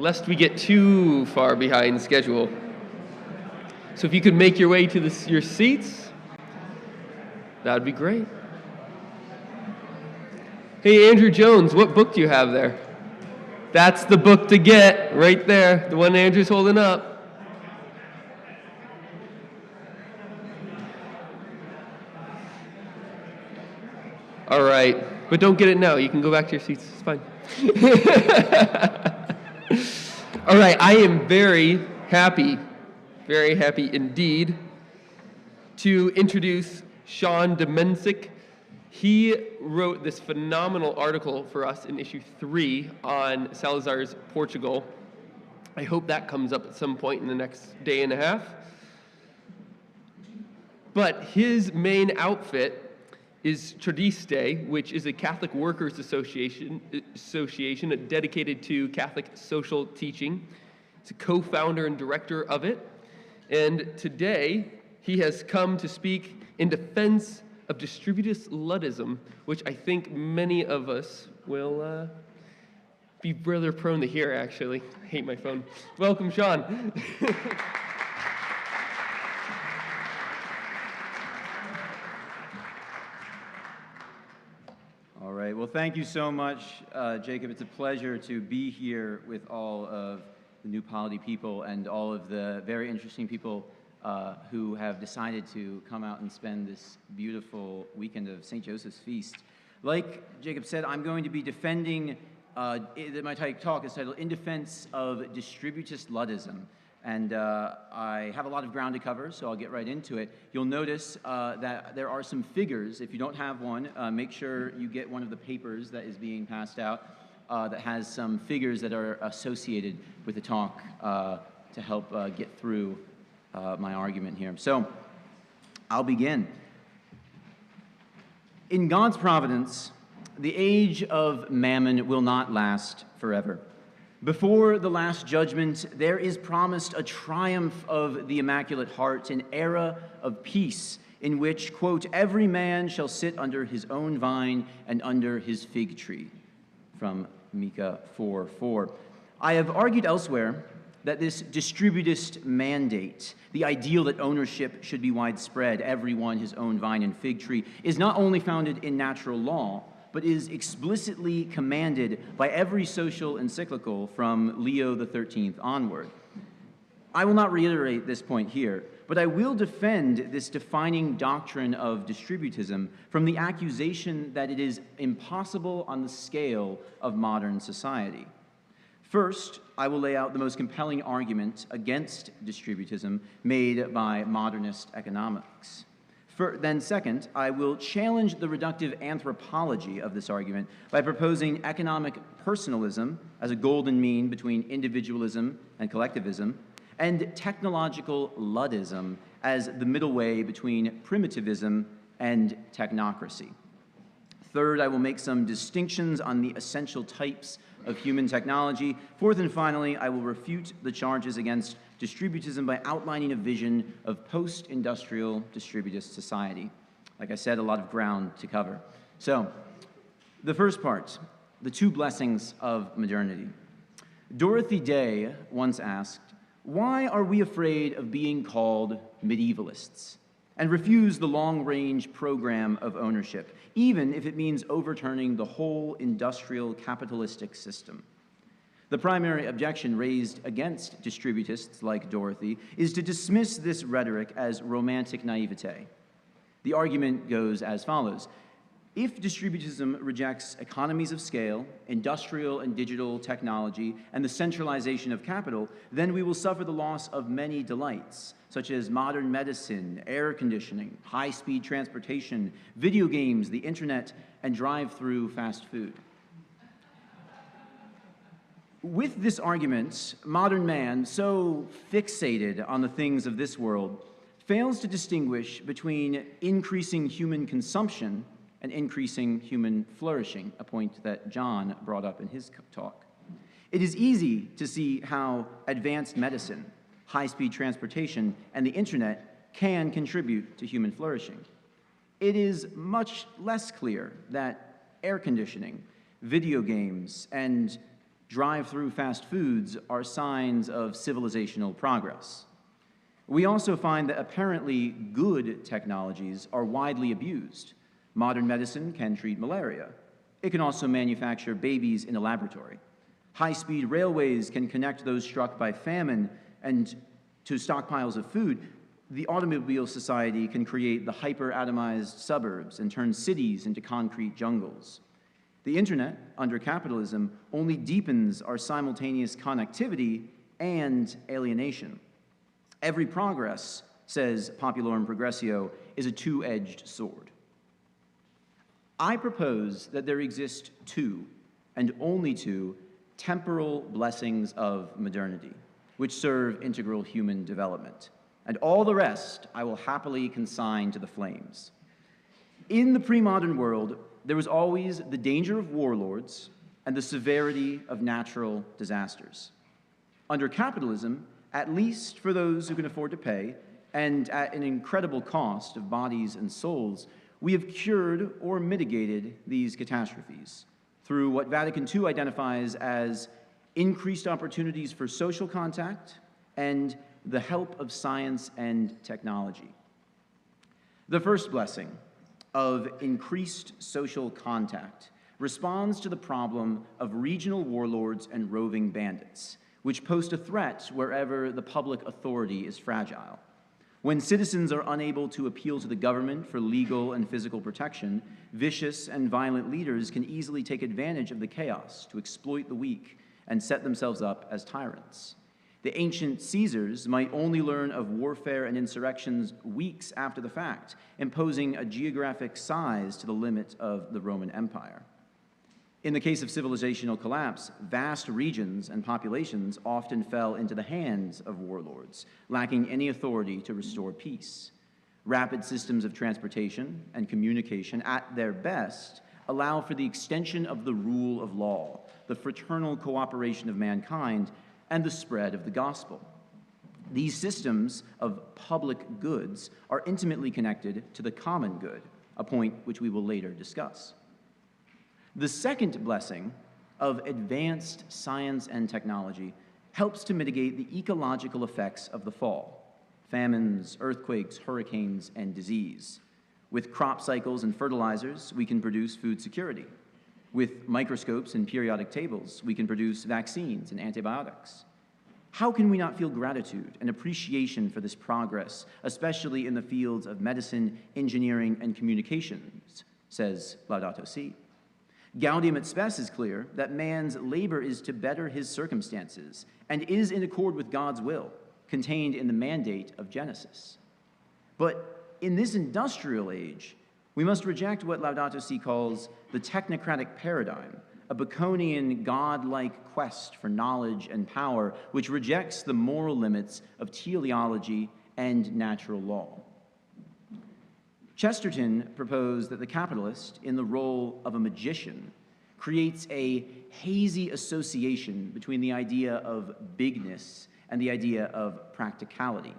lest we get too far behind schedule. So if you could make your way to your seats, that would be great. Hey, Andrew Jones, what book do you have there? That's the book to get, right there, the one Andrew's holding up. All right, but don't get it now. You can go back to your seats. It's fine. All right, I am very happy indeed to introduce Sean Domencic. He wrote this phenomenal article for us in issue 3 on Salazar's Portugal. I hope that comes up at some point in the next day and a half. But his main outfit is Tradistae, which is a Catholic Workers Association dedicated to Catholic social teaching. He's a co-founder and director of it. And today, he has come to speak in defense of distributist Luddism, which I think many of us will be rather prone to hear, actually. I hate my phone. Welcome, Sean. All right, well, thank you so much, Jacob. It's a pleasure to be here with all of the new Polity people and all of the very interesting people who have decided to come out and spend this beautiful weekend of St. Joseph's Feast. Like Jacob said, I'm going to be defending, my talk is titled In Defense of Distributist Luddism. And I have a lot of ground to cover, so I'll get right into it. You'll notice that there are some figures. If you don't have one, make sure you get one of the papers that is being passed out that has some figures that are associated with the talk to help get through my argument here. So I'll begin. In God's providence, the age of mammon will not last forever. Before the last judgment, there is promised a triumph of the Immaculate Heart, an era of peace in which, quote, every man shall sit under his own vine and under his fig tree, from Micah 4:4. I have argued elsewhere that this distributist mandate, the ideal that ownership should be widespread, everyone his own vine and fig tree, is not only founded in natural law, but is explicitly commanded by every social encyclical from Leo XIII onward. I will not reiterate this point here, but I will defend this defining doctrine of distributism from the accusation that it is impossible on the scale of modern society. First, I will lay out the most compelling argument against distributism made by modernist economics. Then second, I will challenge the reductive anthropology of this argument by proposing economic personalism as a golden mean between individualism and collectivism, and technological Luddism as the middle way between primitivism and technocracy. Third, I will make some distinctions on the essential types of human technology. Fourth and finally, I will refute the charges against distributism by outlining a vision of post-industrial distributist society. Like I said, a lot of ground to cover. So, the first part, the two blessings of modernity. Dorothy Day once asked, "Why are we afraid of being called medievalists?" and refuse the long-range program of ownership, even if it means overturning the whole industrial capitalistic system. The primary objection raised against distributists like Dorothy is to dismiss this rhetoric as romantic naivete. The argument goes as follows. If distributism rejects economies of scale, industrial and digital technology, and the centralization of capital, then we will suffer the loss of many delights, such as modern medicine, air conditioning, high-speed transportation, video games, the internet, and drive-through fast food. With this argument, modern man, so fixated on the things of this world, fails to distinguish between increasing human consumption and increasing human flourishing, a point that John brought up in his talk. It is easy to see how advanced medicine, high-speed transportation, and the internet can contribute to human flourishing. It is much less clear that air conditioning, video games, and drive-through fast foods are signs of civilizational progress. We also find that apparently good technologies are widely abused. Modern medicine can treat malaria. It can also manufacture babies in a laboratory. High-speed railways can connect those struck by famine and to stockpiles of food. The automobile society can create the hyper-atomized suburbs and turn cities into concrete jungles. The internet, under capitalism, only deepens our simultaneous connectivity and alienation. Every progress, says Populorum Progressio, is a two-edged sword. I propose that there exist two, and only two, temporal blessings of modernity, which serve integral human development. And all the rest I will happily consign to the flames. In the pre-modern world, there was always the danger of warlords and the severity of natural disasters. Under capitalism, at least for those who can afford to pay, and at an incredible cost of bodies and souls, we have cured or mitigated these catastrophes through what Vatican II identifies as increased opportunities for social contact and the help of science and technology. The first blessing of increased social contact responds to the problem of regional warlords and roving bandits, which pose a threat wherever the public authority is fragile. When citizens are unable to appeal to the government for legal and physical protection, vicious and violent leaders can easily take advantage of the chaos to exploit the weak and set themselves up as tyrants. The ancient Caesars might only learn of warfare and insurrections weeks after the fact, imposing a geographic size to the limit of the Roman Empire. In the case of civilizational collapse, vast regions and populations often fell into the hands of warlords, lacking any authority to restore peace. Rapid systems of transportation and communication, at their best, allow for the extension of the rule of law, the fraternal cooperation of mankind, and the spread of the gospel. These systems of public goods are intimately connected to the common good, a point which we will later discuss. The second blessing of advanced science and technology helps to mitigate the ecological effects of the fall: famines, earthquakes, hurricanes, and disease. With crop cycles and fertilizers, we can produce food security. With microscopes and periodic tables, we can produce vaccines and antibiotics. How can we not feel gratitude and appreciation for this progress, especially in the fields of medicine, engineering, and communications, says Laudato Si. Gaudium et Spes is clear that man's labor is to better his circumstances and is in accord with God's will, contained in the mandate of Genesis. But in this industrial age, we must reject what Laudato Si calls the technocratic paradigm, a Baconian God-like quest for knowledge and power, which rejects the moral limits of teleology and natural law. Chesterton proposed that the capitalist, in the role of a magician, creates a hazy association between the idea of bigness and the idea of practicality.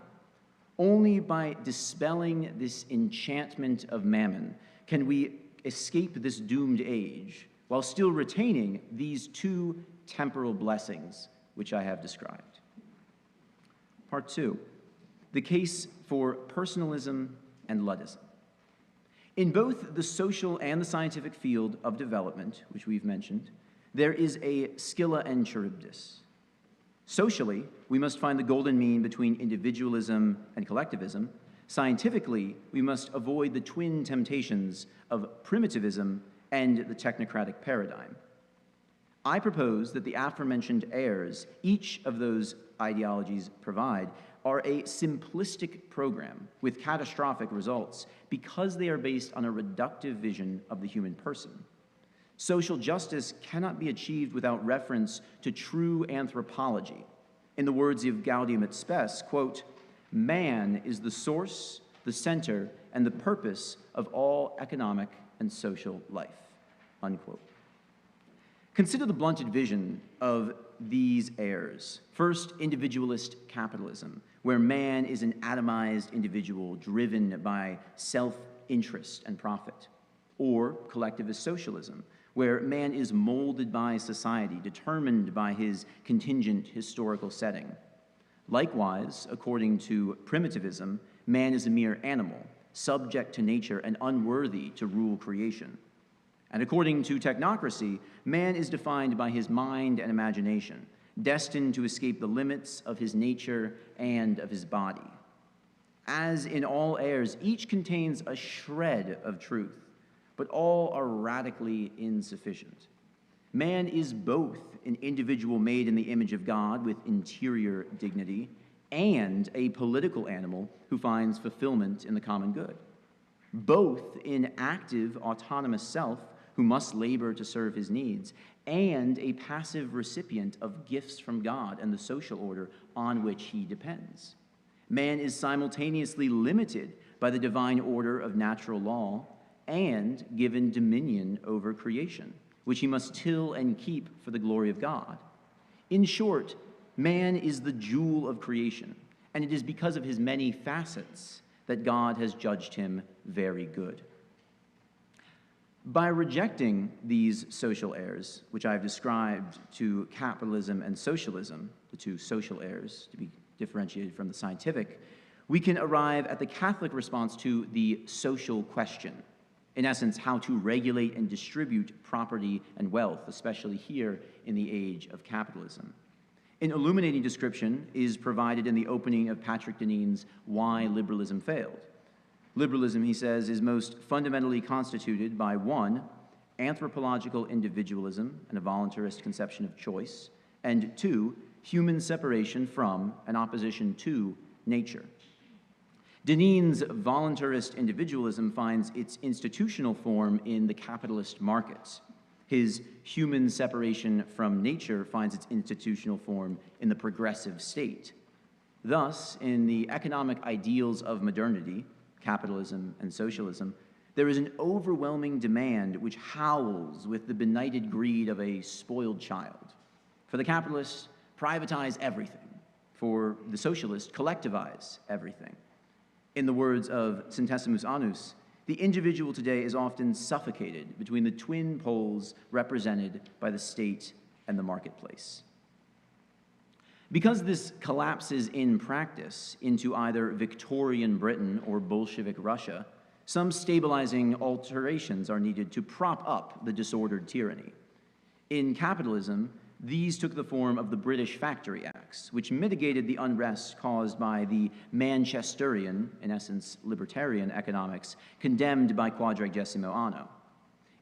Only by dispelling this enchantment of mammon can we escape this doomed age while still retaining these two temporal blessings which I have described. Part 2, the case for personalism and Luddism. In both the social and the scientific field of development, which we've mentioned, there is a Scylla and Charybdis. Socially, we must find the golden mean between individualism and collectivism. Scientifically, we must avoid the twin temptations of primitivism and the technocratic paradigm. I propose that the aforementioned errors each of those ideologies provide are a simplistic program with catastrophic results because they are based on a reductive vision of the human person. Social justice cannot be achieved without reference to true anthropology. In the words of Gaudium et Spes, quote, "Man is the source, the center, and the purpose of all economic and social life," unquote. Consider the blunted vision of these errors. First, individualist capitalism, where man is an atomized individual driven by self-interest and profit. Or collectivist socialism, where man is molded by society, determined by his contingent historical setting. Likewise, according to primitivism, man is a mere animal, subject to nature and unworthy to rule creation. And according to technocracy, man is defined by his mind and imagination, destined to escape the limits of his nature and of his body. As in all errors, each contains a shred of truth, but all are radically insufficient. Man is both an individual made in the image of God with interior dignity and a political animal who finds fulfillment in the common good. Both an active, autonomous self who must labor to serve his needs, and a passive recipient of gifts from God and the social order on which he depends. Man is simultaneously limited by the divine order of natural law and given dominion over creation, which he must till and keep for the glory of God. In short, man is the jewel of creation, and it is because of his many facets that God has judged him very good. By rejecting these social errors, which I've described to capitalism and socialism, the two social errors to be differentiated from the scientific, we can arrive at the Catholic response to the social question. In essence, how to regulate and distribute property and wealth, especially here in the age of capitalism. An illuminating description is provided in the opening of Patrick Deneen's Why Liberalism Failed. Liberalism, he says, is most fundamentally constituted by 1, anthropological individualism and a voluntarist conception of choice, and 2, human separation from and opposition to nature. Deneen's voluntarist individualism finds its institutional form in the capitalist markets. His human separation from nature finds its institutional form in the progressive state. Thus, in the economic ideals of modernity, capitalism and socialism, there is an overwhelming demand which howls with the benighted greed of a spoiled child. For the capitalist, privatize everything. For the socialist, collectivize everything. In the words of Centesimus Annus, the individual today is often suffocated between the twin poles represented by the state and the marketplace. Because this collapses in practice into either Victorian Britain or Bolshevik Russia, some stabilizing alterations are needed to prop up the disordered tyranny. In capitalism, these took the form of the British Factory Acts, which mitigated the unrest caused by the Manchesterian, in essence libertarian economics, condemned by Quadragesimo Anno.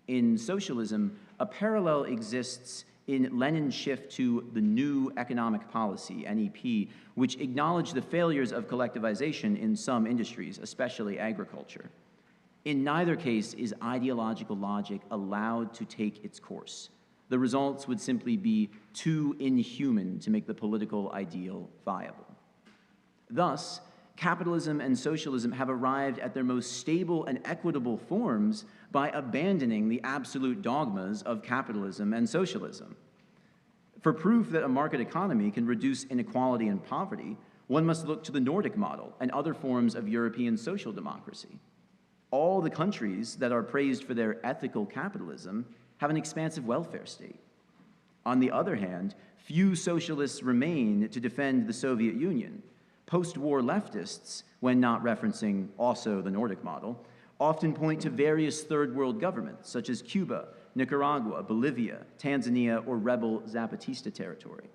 In socialism, a parallel exists in Lenin's shift to the New Economic Policy, NEP, which acknowledged the failures of collectivization in some industries, especially agriculture. In neither case is ideological logic allowed to take its course. The results would simply be too inhuman to make the political ideal viable. Thus, capitalism and socialism have arrived at their most stable and equitable forms by abandoning the absolute dogmas of capitalism and socialism. For proof that a market economy can reduce inequality and poverty, one must look to the Nordic model and other forms of European social democracy. All the countries that are praised for their ethical capitalism have an expansive welfare state. On the other hand, few socialists remain to defend the Soviet Union. Post-war leftists, when not referencing also the Nordic model, often point to various third world governments, such as Cuba, Nicaragua, Bolivia, Tanzania, or rebel Zapatista territory.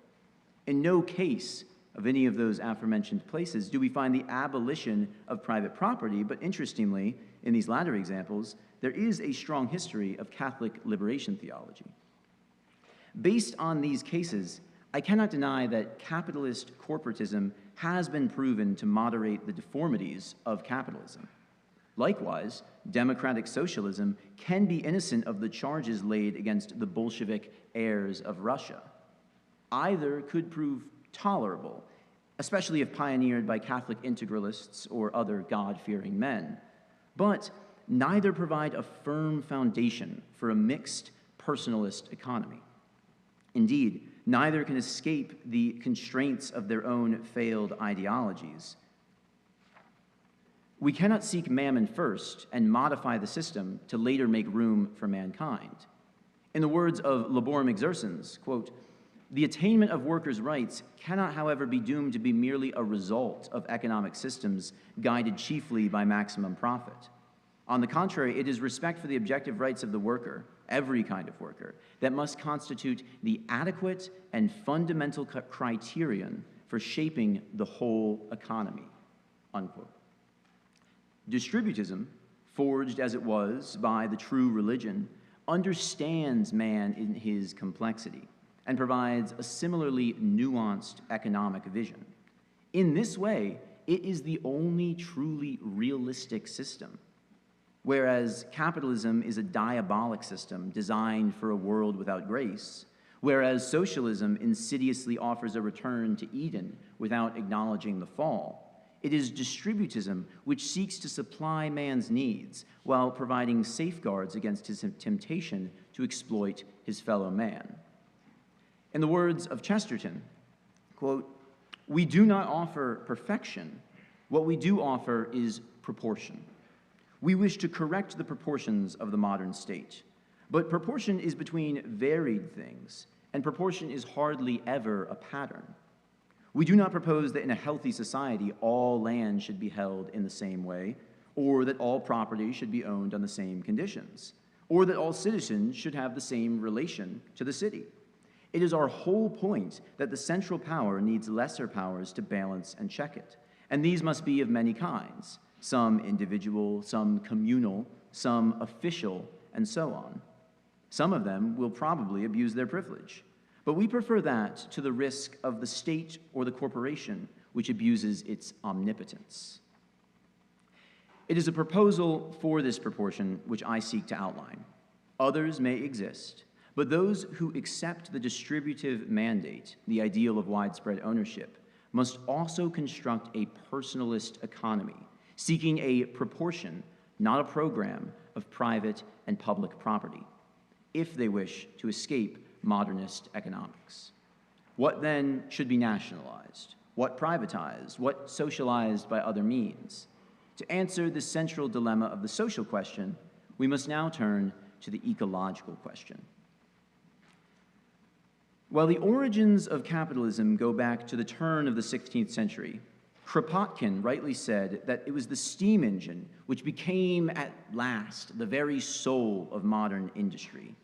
In no case of any of those aforementioned places do we find the abolition of private property, but interestingly, in these latter examples, there is a strong history of Catholic liberation theology. Based on these cases, I cannot deny that capitalist corporatism has been proven to moderate the deformities of capitalism. Likewise, democratic socialism can be innocent of the charges laid against the Bolshevik heirs of Russia. Either could prove tolerable, especially if pioneered by Catholic integralists or other God-fearing men. But neither provide a firm foundation for a mixed personalist economy. Indeed, neither can escape the constraints of their own failed ideologies. We cannot seek mammon first and modify the system to later make room for mankind. In the words of Laborem Exercens, quote, "The attainment of workers' rights cannot, however, be doomed to be merely a result of economic systems guided chiefly by maximum profit. On the contrary, it is respect for the objective rights of the worker, every kind of worker, that must constitute the adequate and fundamental criterion for shaping the whole economy," unquote. Distributism, forged as it was by the true religion, understands man in his complexity and provides a similarly nuanced economic vision. In this way, it is the only truly realistic system. Whereas capitalism is a diabolic system designed for a world without grace, whereas socialism insidiously offers a return to Eden without acknowledging the fall, it is distributism which seeks to supply man's needs while providing safeguards against his temptation to exploit his fellow man. In the words of Chesterton, quote, "We do not offer perfection. What we do offer is proportion. We wish to correct the proportions of the modern state. But proportion is between varied things, and proportion is hardly ever a pattern. We do not propose that in a healthy society all land should be held in the same way, or that all property should be owned on the same conditions, or that all citizens should have the same relation to the city. It is our whole point that the central power needs lesser powers to balance and check it, and these must be of many kinds, some individual, some communal, some official, and so on. Some of them will probably abuse their privilege, but we prefer that to the risk of the state or the corporation which abuses its omnipotence." It is a proposal for this proportion which I seek to outline. Others may exist, but those who accept the distributive mandate, the ideal of widespread ownership, must also construct a personalist economy, seeking a proportion, not a program, of private and public property, if they wish to escape modernist economics. What then should be nationalized? What privatized? What socialized by other means? To answer the central dilemma of the social question, we must now turn to the ecological question. While the origins of capitalism go back to the turn of the 16th century, Kropotkin rightly said that it was the steam engine which became at last the very soul of modern industry.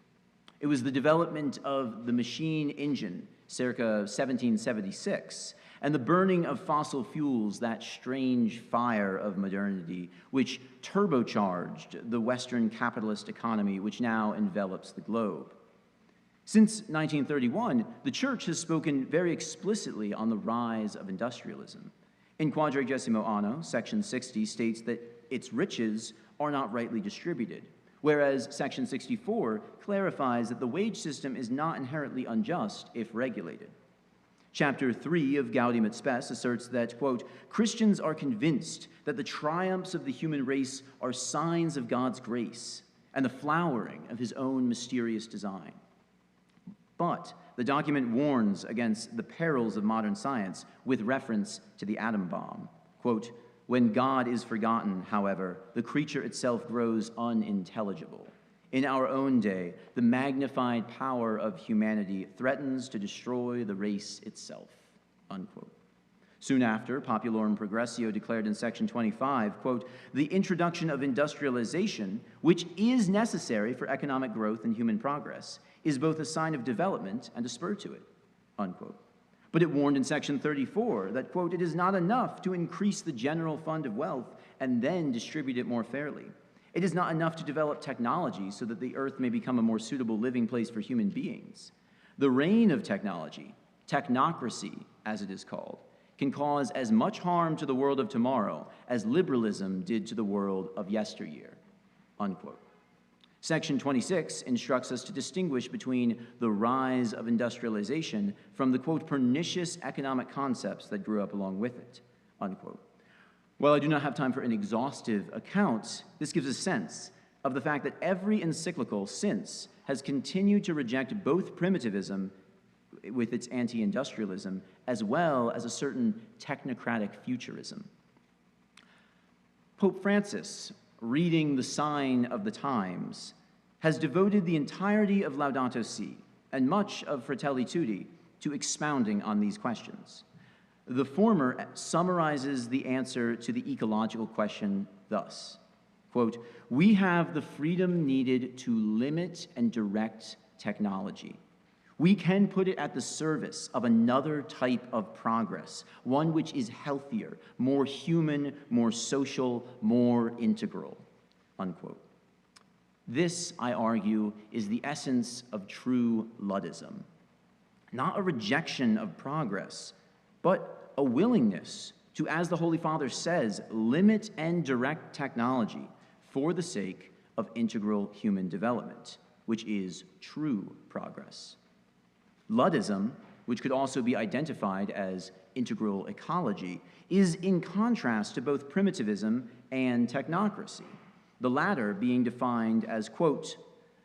It was the development of the machine engine, circa 1776, and the burning of fossil fuels, that strange fire of modernity, which turbocharged the Western capitalist economy which now envelops the globe. Since 1931, the Church has spoken very explicitly on the rise of industrialism. In Quadragesimo Anno, section 60 states that its riches are not rightly distributed, whereas section 64 clarifies that the wage system is not inherently unjust if regulated. Chapter 3 of Gaudium et Spes asserts that, quote, "Christians are convinced that the triumphs of the human race are signs of God's grace and the flowering of his own mysterious design." But the document warns against the perils of modern science with reference to the atom bomb. Quote, "When God is forgotten, however, the creature itself grows unintelligible. In our own day, the magnified power of humanity threatens to destroy the race itself." Unquote. Soon after, Populorum Progressio declared in section 25, quote, "The introduction of industrialization, which is necessary for economic growth and human progress, is both a sign of development and a spur to it." Unquote. But it warned in section 34 that, quote, "It is not enough to increase the general fund of wealth and then distribute it more fairly. It is not enough to develop technology so that the earth may become a more suitable living place for human beings. The reign of technology, technocracy as it is called, can cause as much harm to the world of tomorrow as liberalism did to the world of yesteryear." Unquote. Section 26 instructs us to distinguish between the rise of industrialization from the, quote, "pernicious economic concepts that grew up along with it." Unquote. While I do not have time for an exhaustive account, this gives a sense of the fact that every encyclical since has continued to reject both primitivism with its anti-industrialism as well as a certain technocratic futurism. Pope Francis, reading the sign of the times, has devoted the entirety of Laudato Si and much of Fratelli Tutti to expounding on these questions. The former summarizes the answer to the ecological question thus, quote, "We have the freedom needed to limit and direct technology. We can put it at the service of another type of progress, one which is healthier, more human, more social, more integral." Unquote. This, I argue, is the essence of true Luddism. Not a rejection of progress, but a willingness to, as the Holy Father says, limit and direct technology for the sake of integral human development, which is true progress. Luddism, which could also be identified as integral ecology, is in contrast to both primitivism and technocracy, the latter being defined as, quote,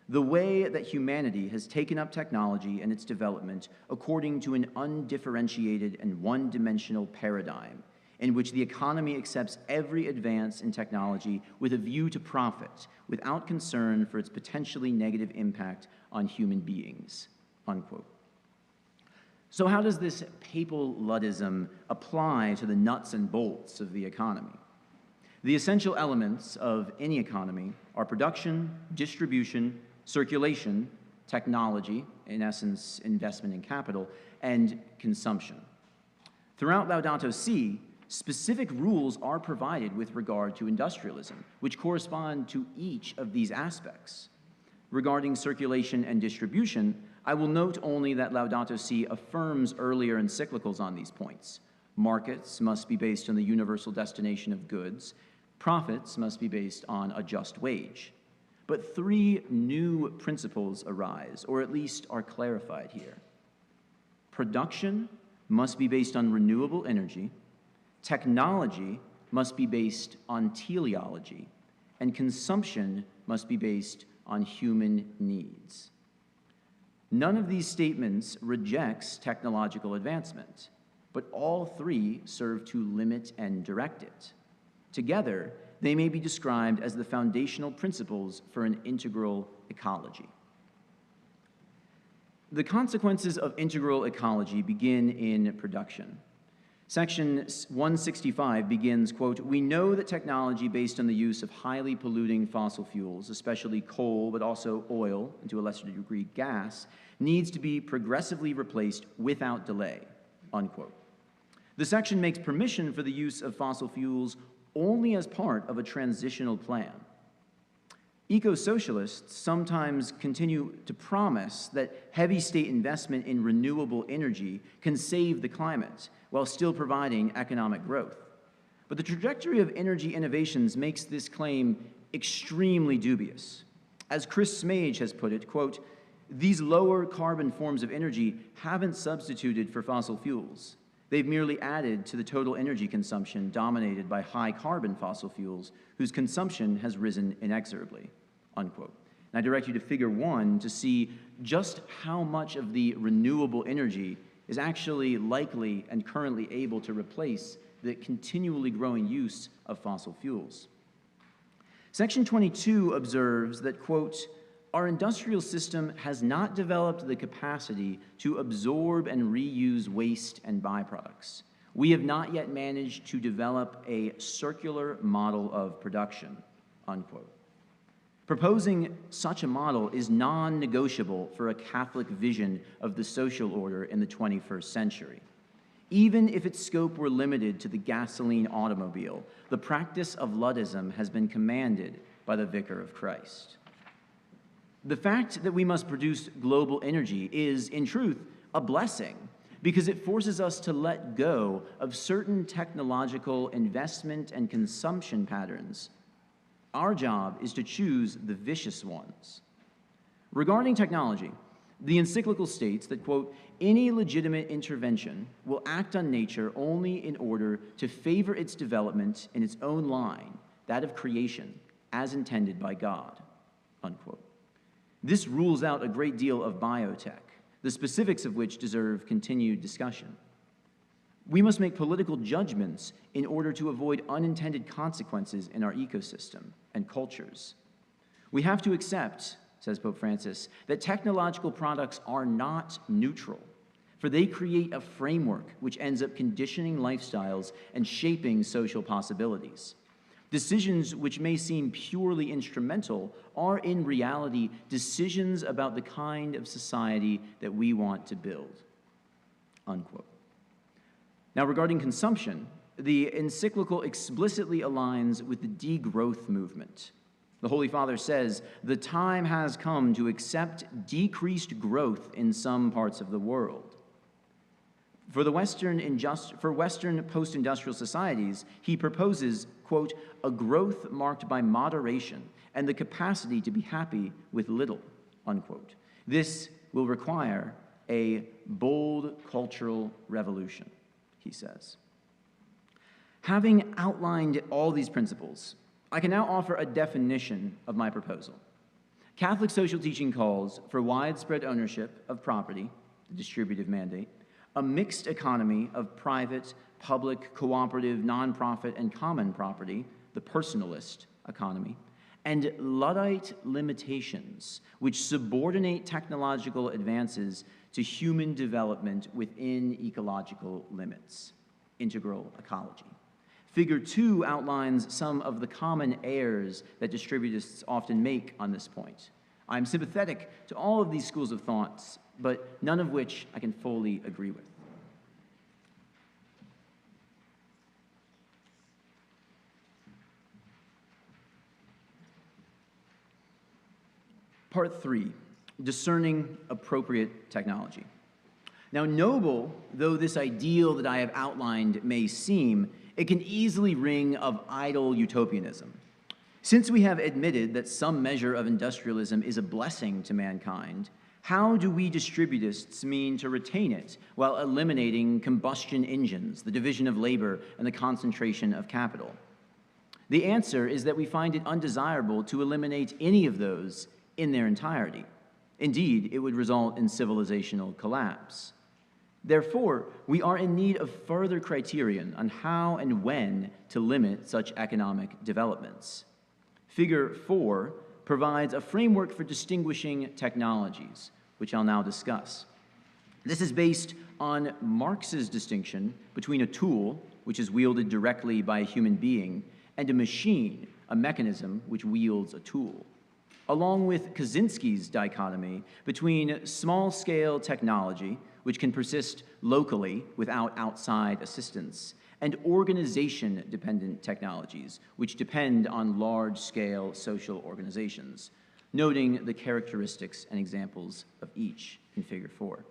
the way that humanity has taken up technology and its development according to an undifferentiated and one-dimensional paradigm in which the economy accepts every advance in technology with a view to profit, without concern for its potentially negative impact on human beings," unquote. So how does this papal Luddism apply to the nuts and bolts of the economy? The essential elements of any economy are production, distribution, circulation, technology, in essence, investment in capital, and consumption. Throughout Laudato Si, specific rules are provided with regard to industrialism, which correspond to each of these aspects. Regarding circulation and distribution, I will note only that Laudato Si affirms earlier encyclicals on these points. Markets must be based on the universal destination of goods. Profits must be based on a just wage. But three new principles arise, or at least are clarified here. Production must be based on renewable energy. Technology must be based on teleology. And consumption must be based on human needs. None of these statements rejects technological advancement, but all three serve to limit and direct it. Together, they may be described as the foundational principles for an integral ecology. The consequences of integral ecology begin in production. Section 165 begins, quote, "We know that technology based on the use of highly polluting fossil fuels, especially coal, but also oil, and to a lesser degree gas, needs to be progressively replaced without delay," unquote. The section makes permission for the use of fossil fuels only as part of a transitional plan. Eco-socialists sometimes continue to promise that heavy state investment in renewable energy can save the climate while still providing economic growth. But the trajectory of energy innovations makes this claim extremely dubious. As Chris Smage has put it, quote, "These lower carbon forms of energy haven't substituted for fossil fuels. They've merely added to the total energy consumption dominated by high-carbon fossil fuels, whose consumption has risen inexorably," unquote. And I direct you to Figure 1 to see just how much of the renewable energy is actually likely and currently able to replace the continually growing use of fossil fuels. Section 22 observes that, quote, "Our industrial system has not developed the capacity to absorb and reuse waste and byproducts. We have not yet managed to develop a circular model of production," unquote. Proposing such a model is non-negotiable for a Catholic vision of the social order in the 21st century. Even if its scope were limited to the gasoline automobile, the practice of Luddism has been commanded by the Vicar of Christ. The fact that we must produce global energy is, in truth, a blessing because it forces us to let go of certain technological investment and consumption patterns. Our job is to choose the vicious ones. Regarding technology, the encyclical states that, quote, "Any legitimate intervention will act on nature only in order to favor its development in its own line, that of creation, as intended by God," unquote. This rules out a great deal of biotech, the specifics of which deserve continued discussion. We must make political judgments in order to avoid unintended consequences in our ecosystem and cultures. We have to accept, says Pope Francis, that technological products are not neutral, for they create a framework which ends up conditioning lifestyles and shaping social possibilities. Decisions which may seem purely instrumental are in reality decisions about the kind of society that we want to build, unquote. Now, regarding consumption, the encyclical explicitly aligns with the degrowth movement. The Holy Father says, "The time has come to accept decreased growth in some parts of the world." For Western post-industrial societies, he proposes, quote, "a growth marked by moderation and the capacity to be happy with little," unquote. This will require a bold cultural revolution, he says. Having outlined all these principles, I can now offer a definition of my proposal. Catholic social teaching calls for widespread ownership of property, the distributive mandate, a mixed economy of private, public, cooperative, nonprofit, and common property, the personalist economy, and Luddite limitations, which subordinate technological advances to human development within ecological limits, integral ecology. Figure 2 outlines some of the common errors that distributists often make on this point. I'm sympathetic to all of these schools of thoughts, but none of which I can fully agree with. Part 3, discerning appropriate technology. Now, noble though this ideal that I have outlined may seem, it can easily ring of idle utopianism. Since we have admitted that some measure of industrialism is a blessing to mankind, how do we distributists mean to retain it while eliminating combustion engines, the division of labor, and the concentration of capital? The answer is that we find it undesirable to eliminate any of those in their entirety. Indeed, it would result in civilizational collapse. Therefore, we are in need of further criterion on how and when to limit such economic developments. Figure 4 provides a framework for distinguishing technologies, which I'll now discuss. This is based on Marx's distinction between a tool, which is wielded directly by a human being, and a machine, a mechanism which wields a tool, along with Kaczynski's dichotomy between small-scale technology, which can persist locally without outside assistance, and organization-dependent technologies, which depend on large-scale social organizations, noting the characteristics and examples of each in Figure 4.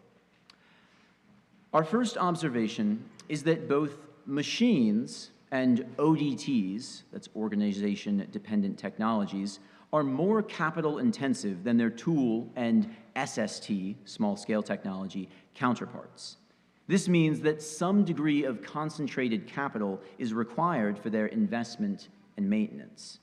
Our first observation is that both machines and ODTs, that's organization-dependent technologies, are more capital-intensive than their tool and SST, small-scale technology, counterparts. This means that some degree of concentrated capital is required for their investment and maintenance.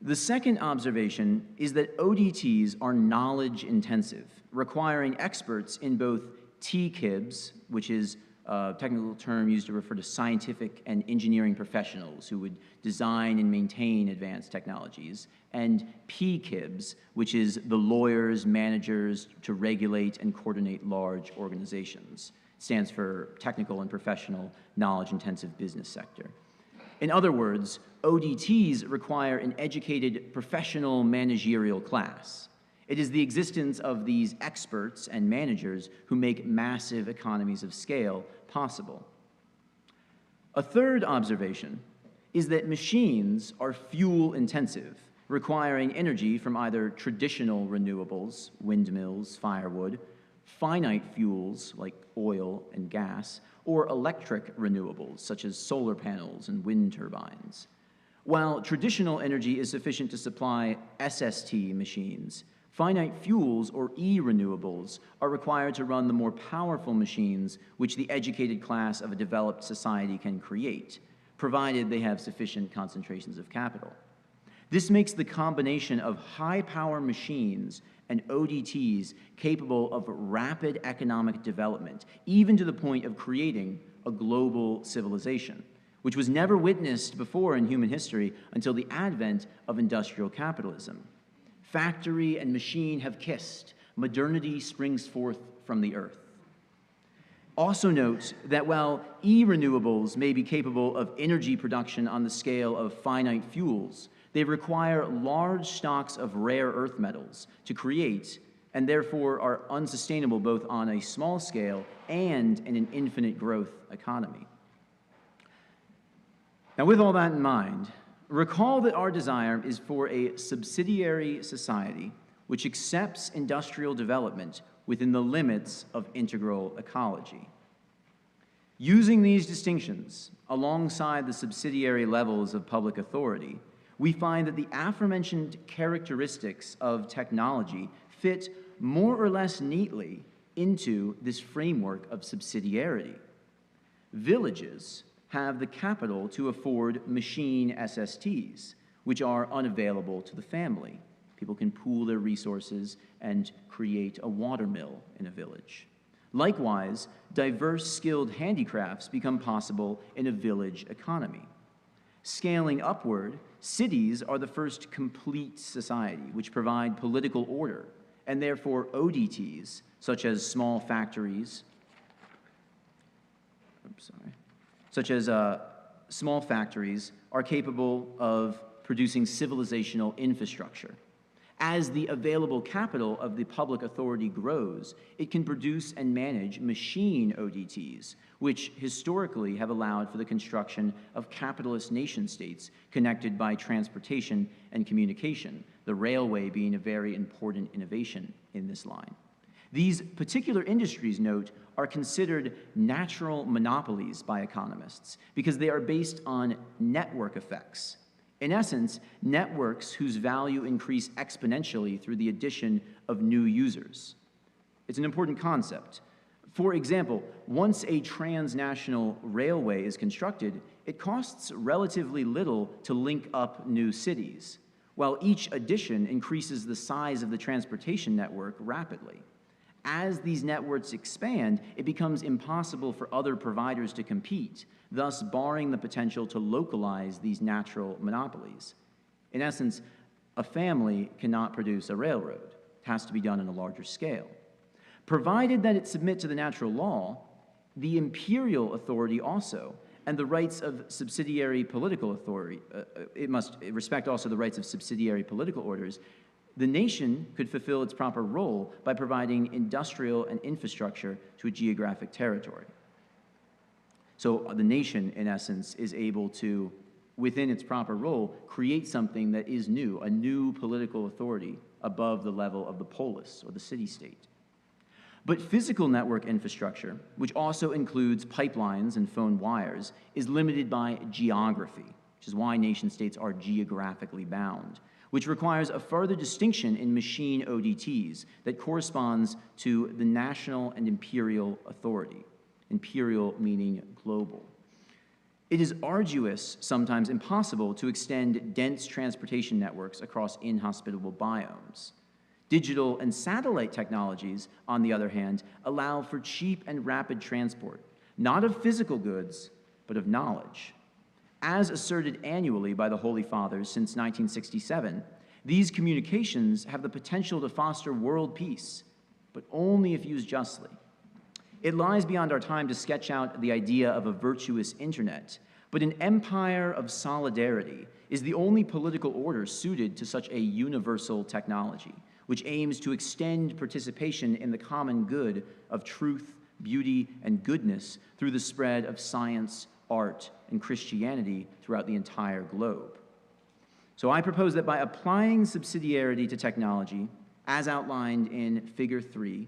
The second observation is that ODTs are knowledge-intensive, requiring experts in both TKIBs, which is a technical term used to refer to scientific and engineering professionals who would design and maintain advanced technologies, and PKIBs, which is the lawyers, managers to regulate and coordinate large organizations. It stands for technical and professional knowledge-intensive business sector. In other words, ODTs require an educated professional managerial class. It is the existence of these experts and managers who make massive economies of scale possible. A third observation is that machines are fuel-intensive, requiring energy from either traditional renewables, windmills, firewood, finite fuels like oil and gas, or electric renewables such as solar panels and wind turbines. While traditional energy is sufficient to supply SST machines, finite fuels, or e-renewables, are required to run the more powerful machines which the educated class of a developed society can create, provided they have sufficient concentrations of capital. This makes the combination of high-power machines and ODTs capable of rapid economic development, even to the point of creating a global civilization, which was never witnessed before in human history until the advent of industrial capitalism. Factory and machine have kissed. Modernity springs forth from the earth. Also note that while e-renewables may be capable of energy production on the scale of finite fuels, they require large stocks of rare earth metals to create, and therefore are unsustainable both on a small scale and in an infinite growth economy. Now, with all that in mind, recall that our desire is for a subsidiary society which accepts industrial development within the limits of integral ecology. Using these distinctions alongside the subsidiary levels of public authority, we find that the aforementioned characteristics of technology fit more or less neatly into this framework of subsidiarity. Villages have the capital to afford machine SSTs, which are unavailable to the family, People can pool their resources and create a water mill in a village. Likewise, diverse skilled handicrafts become possible in a village economy. Scaling upward, cities are the first complete society which provide political order, and therefore ODTs, such as small factories, small factories are capable of producing civilizational infrastructure. As the available capital of the public authority grows, it can produce and manage machine ODTs, which historically have allowed for the construction of capitalist nation-states connected by transportation and communication, the railway being a very important innovation in this line. These particular industries, note, are considered natural monopolies by economists because they are based on network effects. In essence, networks whose value increase exponentially through the addition of new users. It's an important concept. For example, once a transnational railway is constructed, it costs relatively little to link up new cities, while each addition increases the size of the transportation network rapidly. As these networks expand, it becomes impossible for other providers to compete, thus barring the potential to localize these natural monopolies. In essence, a family cannot produce a railroad. It has to be done on a larger scale. Provided that it submit to the natural law, the imperial authority also, and the rights of subsidiary political authority, it must respect also the rights of subsidiary political orders. The nation could fulfill its proper role by providing industrial and infrastructure to a geographic territory. So the nation, in essence, is able to, within its proper role, create something that is new, a new political authority above the level of the polis or the city-state. But physical network infrastructure, which also includes pipelines and phone wires, is limited by geography, which is why nation-states are geographically bound, which requires a further distinction in machine ODTs that corresponds to the national and imperial authority. Imperial meaning global. It is arduous, sometimes impossible, to extend dense transportation networks across inhospitable biomes. Digital and satellite technologies, on the other hand, allow for cheap and rapid transport, not of physical goods, but of knowledge. As asserted annually by the Holy Fathers since 1967, these communications have the potential to foster world peace, but only if used justly. It lies beyond our time to sketch out the idea of a virtuous internet, but an empire of solidarity is the only political order suited to such a universal technology, which aims to extend participation in the common good of truth, beauty, and goodness through the spread of science, art, and Christianity throughout the entire globe. So I propose that by applying subsidiarity to technology, as outlined in Figure 3,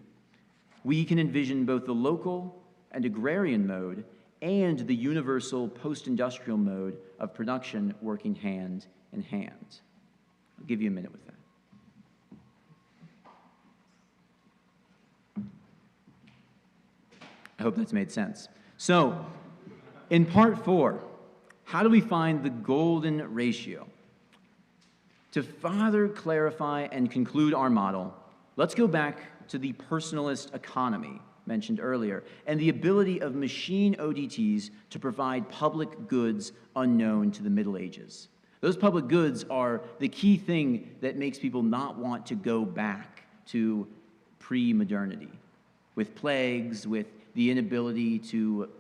we can envision both the local and agrarian mode and the universal post-industrial mode of production working hand in hand. I'll give you a minute with that. I hope that's made sense. So, in part 4, how do we find the golden ratio? To further clarify and conclude our model, let's go back to the personalist economy mentioned earlier and the ability of machine ODTs to provide public goods unknown to the Middle Ages. Those public goods are the key thing that makes people not want to go back to pre-modernity, with plagues, with the inability to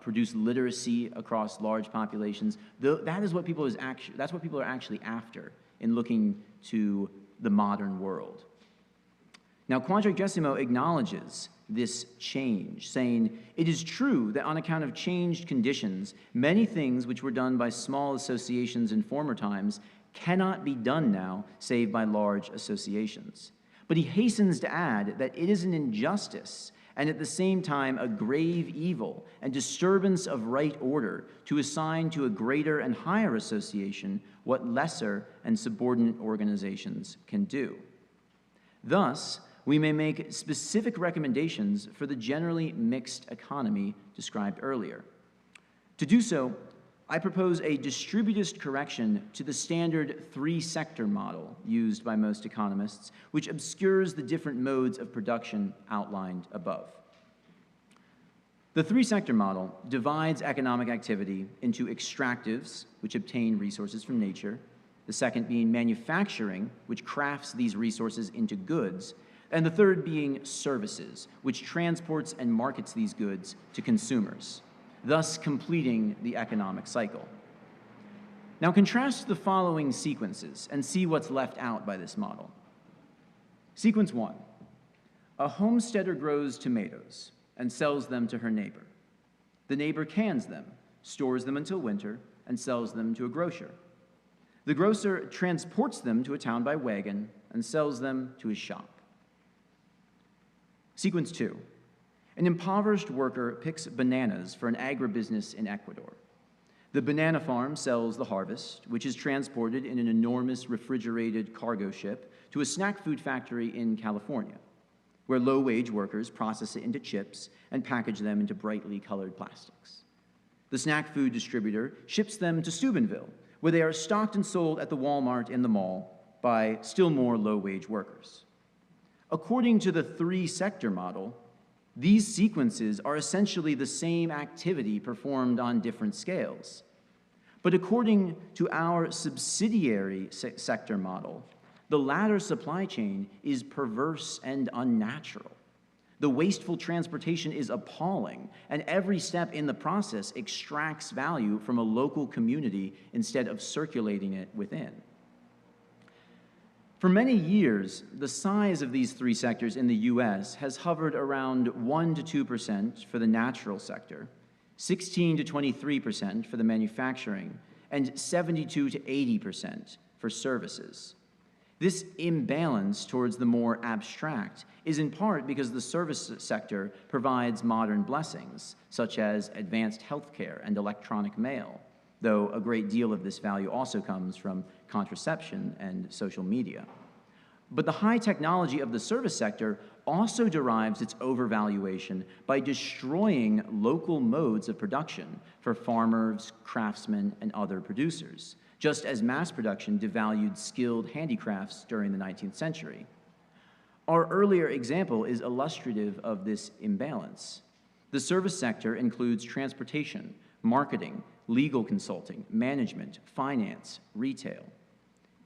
produce literacy across large populations. That is what people that's what people are actually after in looking to the modern world. Now, Quadragesimo acknowledges this change, saying, "It is true that on account of changed conditions, many things which were done by small associations in former times cannot be done now save by large associations." But he hastens to add that it is an injustice and at the same time a grave evil and disturbance of right order to assign to a greater and higher association what lesser and subordinate organizations can do. Thus, we may make specific recommendations for the generally mixed economy described earlier. To do so, I propose a distributist correction to the standard three-sector model used by most economists, which obscures the different modes of production outlined above. The three-sector model divides economic activity into extractives, which obtain resources from nature, the second being manufacturing, which crafts these resources into goods, and the third being services, which transports and markets these goods to consumers, thus completing the economic cycle. Now contrast the following sequences and see what's left out by this model. Sequence 1. A homesteader grows tomatoes and sells them to her neighbor. The neighbor cans them, stores them until winter, and sells them to a grocer. The grocer transports them to a town by wagon and sells them to his shop. Sequence 2. An impoverished worker picks bananas for an agribusiness in Ecuador. The banana farm sells the harvest, which is transported in an enormous refrigerated cargo ship to a snack food factory in California, where low-wage workers process it into chips and package them into brightly colored plastics. The snack food distributor ships them to Steubenville, where they are stocked and sold at the Walmart in the mall by still more low-wage workers. According to the three-sector model, these sequences are essentially the same activity performed on different scales. But according to our subsidiary sector model, the latter supply chain is perverse and unnatural. The wasteful transportation is appalling, and every step in the process extracts value from a local community instead of circulating it within. For many years, the size of these three sectors in the US has hovered around 1 to 2% for the natural sector, 16 to 23% for the manufacturing, and 72 to 80% for services. This imbalance towards the more abstract is in part because the service sector provides modern blessings, such as advanced healthcare and electronic mail, though a great deal of this value also comes from contraception and social media. But the high technology of the service sector also derives its overvaluation by destroying local modes of production for farmers, craftsmen, and other producers, just as mass production devalued skilled handicrafts during the 19th century. Our earlier example is illustrative of this imbalance. The service sector includes transportation, marketing, legal consulting, management, finance, retail.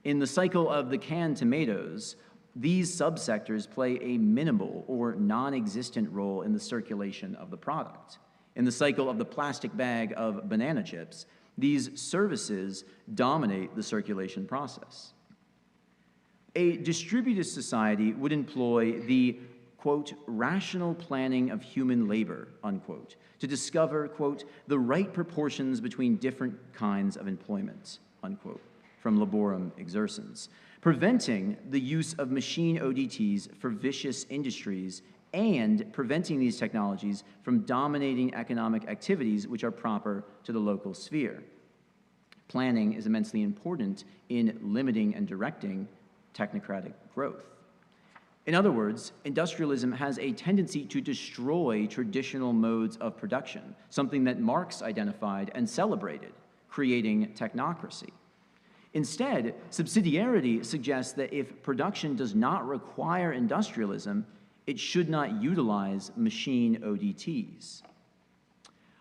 In the cycle of the canned tomatoes, these subsectors play a minimal or non-existent role in the circulation of the product. In the cycle of the plastic bag of banana chips, these services dominate the circulation process. A distributist society would employ the, quote, rational planning of human labor, unquote, to discover, quote, the right proportions between different kinds of employment, unquote, from Laborum Exercens, preventing the use of machine ODTs for vicious industries and preventing these technologies from dominating economic activities which are proper to the local sphere. Planning is immensely important in limiting and directing technocratic growth. In other words, industrialism has a tendency to destroy traditional modes of production, something that Marx identified and celebrated, creating technocracy. Instead, subsidiarity suggests that if production does not require industrialism, it should not utilize machine ODTs.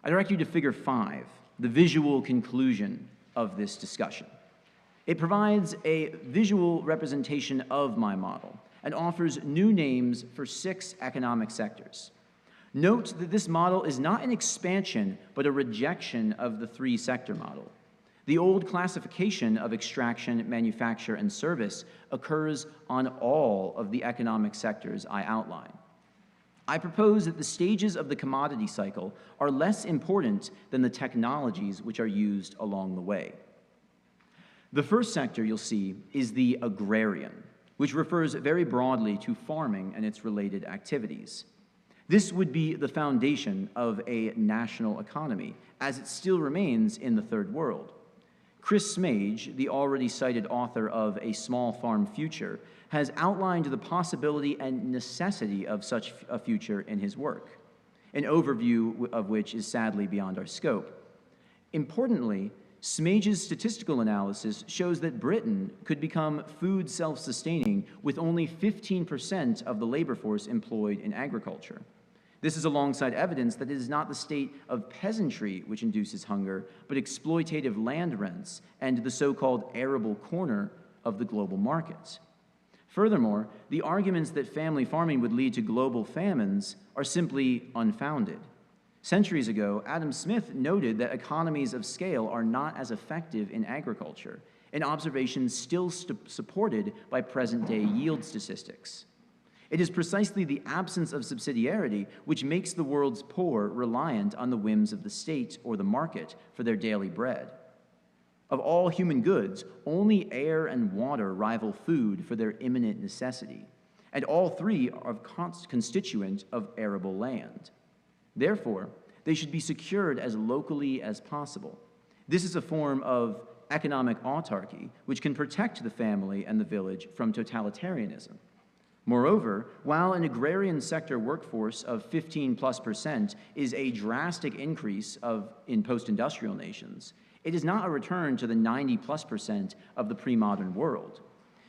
I direct you to Figure 5, the visual conclusion of this discussion. It provides a visual representation of my model and offers new names for 6 economic sectors. Note that this model is not an expansion, but a rejection of the three-sector model. The old classification of extraction, manufacture, and service occurs on all of the economic sectors I outline. I propose that the stages of the commodity cycle are less important than the technologies which are used along the way. The first sector you'll see is the agrarian, which refers very broadly to farming and its related activities. This would be the foundation of a national economy, as it still remains in the Third World. Chris Smage, the already cited author of A Small Farm Future, has outlined the possibility and necessity of such a future in his work, an overview of which is sadly beyond our scope. Importantly, Smage's statistical analysis shows that Britain could become food self-sustaining with only 15% of the labor force employed in agriculture. This is alongside evidence that it is not the state of peasantry which induces hunger, but exploitative land rents and the so-called arable corner of the global markets. Furthermore, the arguments that family farming would lead to global famines are simply unfounded. Centuries ago, Adam Smith noted that economies of scale are not as effective in agriculture, an observation still supported by present-day yield statistics. It is precisely the absence of subsidiarity which makes the world's poor reliant on the whims of the state or the market for their daily bread. Of all human goods, only air and water rival food for their imminent necessity, and all three are constituent of arable land. Therefore, they should be secured as locally as possible. This is a form of economic autarky which can protect the family and the village from totalitarianism. Moreover, while an agrarian sector workforce of 15+% is a drastic increase in post-industrial nations, it is not a return to the 90+% of the pre-modern world.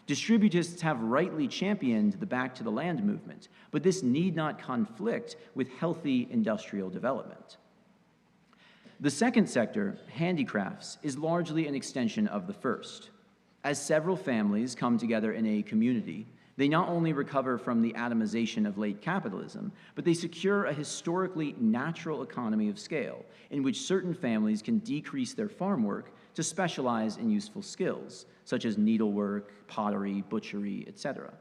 Distributists have rightly championed the Back to the Land movement, but this need not conflict with healthy industrial development. The second sector, handicrafts, is largely an extension of the first. As several families come together in a community, they not only recover from the atomization of late capitalism, but they secure a historically natural economy of scale in which certain families can decrease their farm work to specialize in useful skills, such as needlework, pottery, butchery, etc.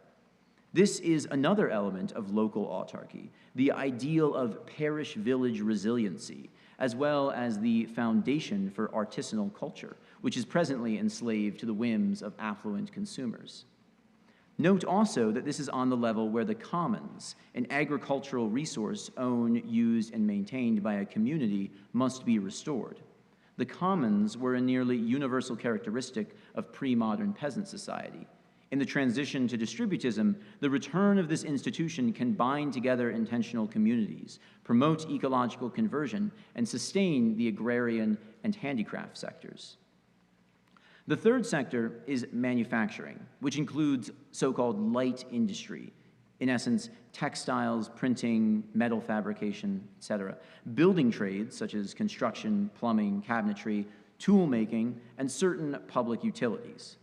This is another element of local autarky, the ideal of parish-village resiliency, as well as the foundation for artisanal culture, which is presently enslaved to the whims of affluent consumers. Note also that this is on the level where the commons, an agricultural resource owned, used, and maintained by a community, must be restored. The commons were a nearly universal characteristic of pre-modern peasant society. In the transition to distributism, the return of this institution can bind together intentional communities, promote ecological conversion, and sustain the agrarian and handicraft sectors. The third sector is manufacturing, which includes so-called light industry, in essence, textiles, printing, metal fabrication, etc. Building trades, such as construction, plumbing, cabinetry, tool making, and certain public utilities.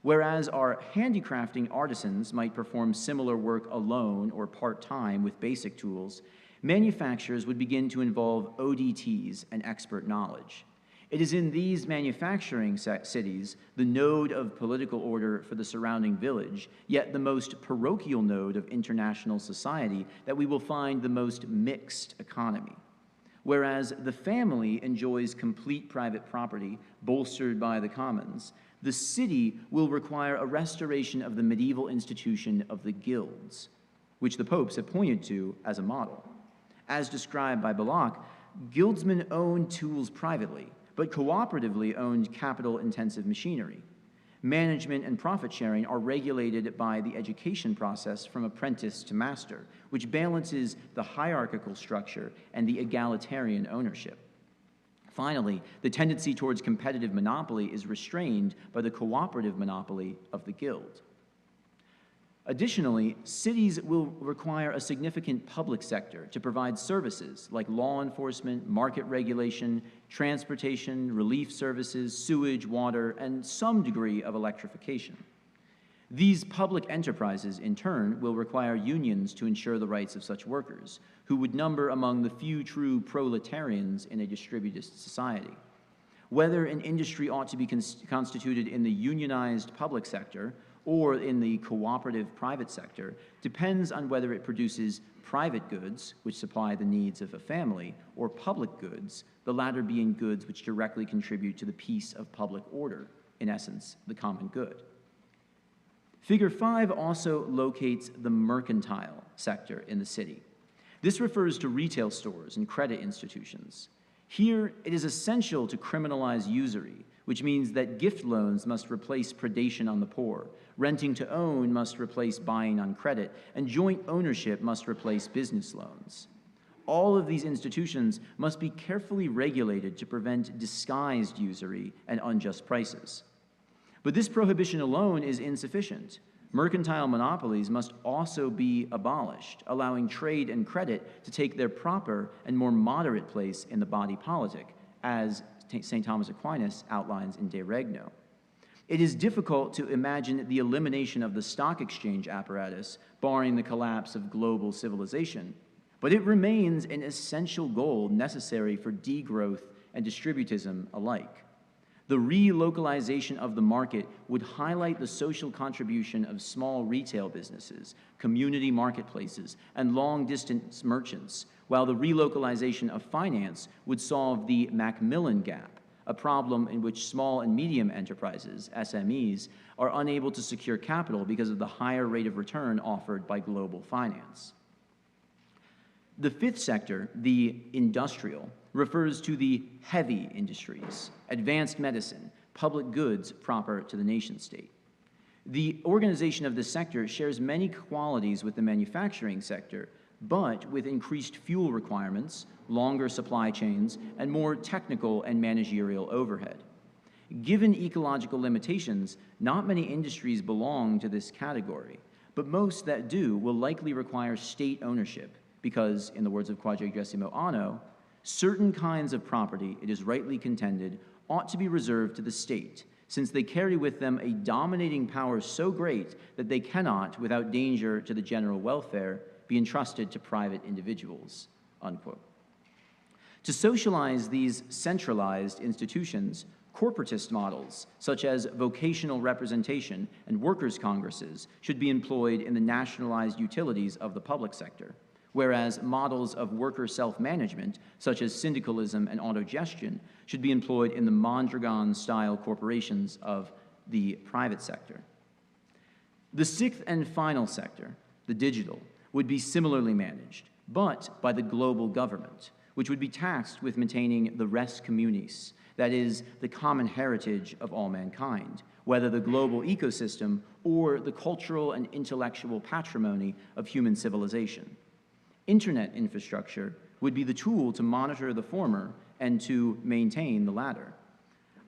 Whereas our handicrafting artisans might perform similar work alone or part-time with basic tools, manufacturers would begin to involve ODTs and expert knowledge. It is in these manufacturing cities, the node of political order for the surrounding village, yet the most parochial node of international society, that we will find the most mixed economy. Whereas the family enjoys complete private property, bolstered by the commons, the city will require a restoration of the medieval institution of the guilds, which the popes have pointed to as a model. As described by Belloc, guildsmen own tools privately, but cooperatively owned capital-intensive machinery. Management and profit sharing are regulated by the education process from apprentice to master, which balances the hierarchical structure and the egalitarian ownership. Finally, the tendency towards competitive monopoly is restrained by the cooperative monopoly of the guild. Additionally, cities will require a significant public sector to provide services like law enforcement, market regulation, transportation, relief services, sewage, water, and some degree of electrification. These public enterprises, in turn, will require unions to ensure the rights of such workers, who would number among the few true proletarians in a distributist society. Whether an industry ought to be constituted in the unionized public sector or in the cooperative private sector depends on whether it produces private goods, which supply the needs of a family, or public goods, the latter being goods which directly contribute to the peace of public order, in essence, the common good. Figure 5 also locates the mercantile sector in the city. This refers to retail stores and credit institutions. Here, it is essential to criminalize usury, which means that gift loans must replace predation on the poor, renting to own must replace buying on credit, and joint ownership must replace business loans. All of these institutions must be carefully regulated to prevent disguised usury and unjust prices. But this prohibition alone is insufficient. Mercantile monopolies must also be abolished, allowing trade and credit to take their proper and more moderate place in the body politic, as St. Thomas Aquinas outlines in De Regno. It is difficult to imagine the elimination of the stock exchange apparatus, barring the collapse of global civilization, but it remains an essential goal necessary for degrowth and distributism alike. The relocalization of the market would highlight the social contribution of small retail businesses, community marketplaces, and long-distance merchants, while the relocalization of finance would solve the Macmillan gap, a problem in which small and medium enterprises, SMEs, are unable to secure capital because of the higher rate of return offered by global finance. The fifth sector, the industrial, refers to the heavy industries, advanced medicine, public goods proper to the nation-state. The organization of this sector shares many qualities with the manufacturing sector, but with increased fuel requirements, longer supply chains, and more technical and managerial overhead. Given ecological limitations, not many industries belong to this category, but most that do will likely require state ownership because, in the words of Quadragesimo Anno, certain kinds of property, it is rightly contended, ought to be reserved to the state, since they carry with them a dominating power so great that they cannot, without danger to the general welfare, be entrusted to private individuals, unquote. To socialize these centralized institutions, corporatist models, such as vocational representation and workers' congresses, should be employed in the nationalized utilities of the public sector, whereas models of worker self-management, such as syndicalism and autogestion, should be employed in the Mondragon-style corporations of the private sector. The sixth and final sector, the digital, would be similarly managed, but by the global government, which would be tasked with maintaining the res communis, that is, the common heritage of all mankind, whether the global ecosystem or the cultural and intellectual patrimony of human civilization. Internet infrastructure would be the tool to monitor the former and to maintain the latter.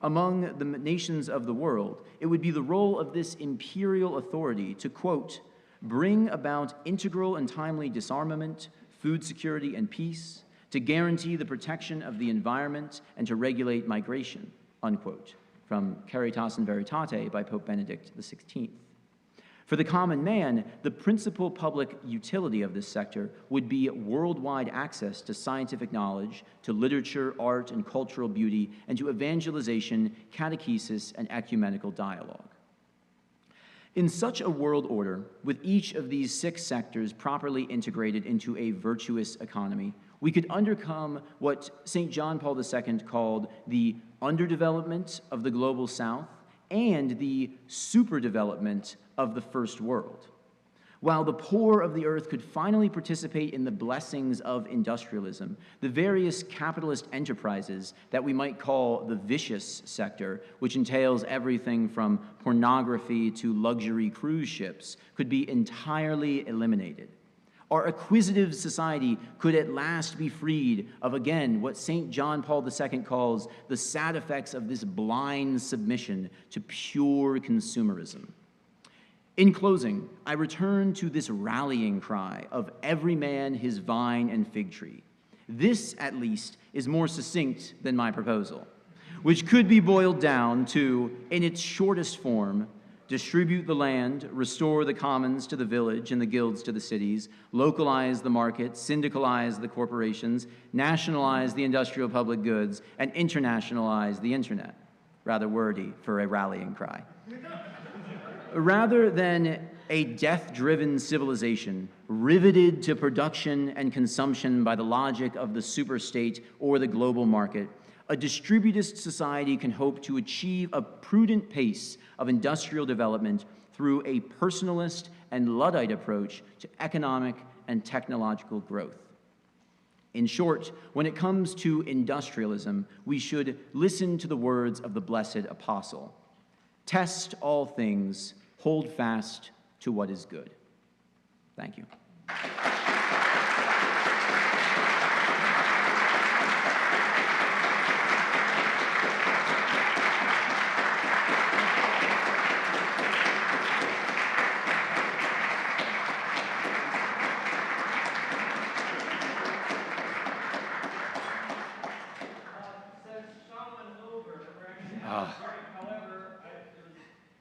Among the nations of the world, it would be the role of this imperial authority to, quote, bring about integral and timely disarmament, food security and peace, to guarantee the protection of the environment and to regulate migration, unquote, from Caritas in Veritate by Pope Benedict XVI. For the common man, the principal public utility of this sector would be worldwide access to scientific knowledge, to literature, art, and cultural beauty, and to evangelization, catechesis, and ecumenical dialogue. In such a world order, with each of these six sectors properly integrated into a virtuous economy, we could overcome what St. John Paul II called the underdevelopment of the global south and the superdevelopment of the first world. While the poor of the earth could finally participate in the blessings of industrialism, the various capitalist enterprises that we might call the vicious sector, which entails everything from pornography to luxury cruise ships, could be entirely eliminated. Our acquisitive society could at last be freed of, again, what St. John Paul II calls the sad effects of this blind submission to pure consumerism. In closing, I return to this rallying cry of every man his vine and fig tree. This, at least, is more succinct than my proposal, which could be boiled down to, in its shortest form, distribute the land, restore the commons to the village and the guilds to the cities, localize the market, syndicalize the corporations, nationalize the industrial public goods, and internationalize the internet. Rather wordy for a rallying cry. Rather than a death-driven civilization riveted to production and consumption by the logic of the superstate or the global market, a distributist society can hope to achieve a prudent pace of industrial development through a personalist and Luddite approach to economic and technological growth. In short, when it comes to industrialism, we should listen to the words of the blessed apostle. Test all things, hold fast to what is good. Thank you.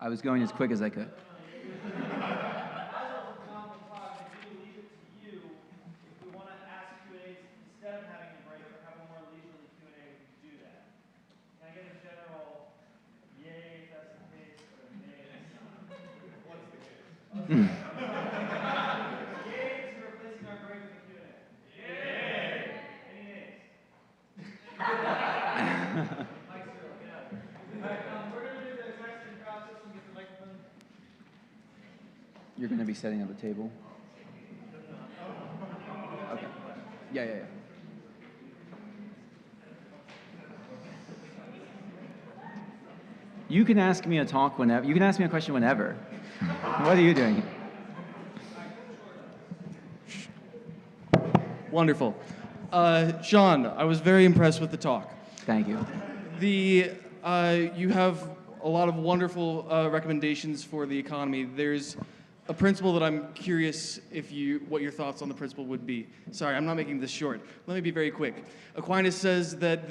I was going as quick as I could. You're going to be setting up a table? Okay. Yeah. You can ask me a talk whenever. You can ask me a question whenever. What are you doing? Wonderful. Sean, I was very impressed with the talk. Thank you. You have a lot of wonderful recommendations for the economy. There's a principle that I'm curious what your thoughts on the principle would be. Sorry, I'm not making this short. Let me be very quick. Aquinas says that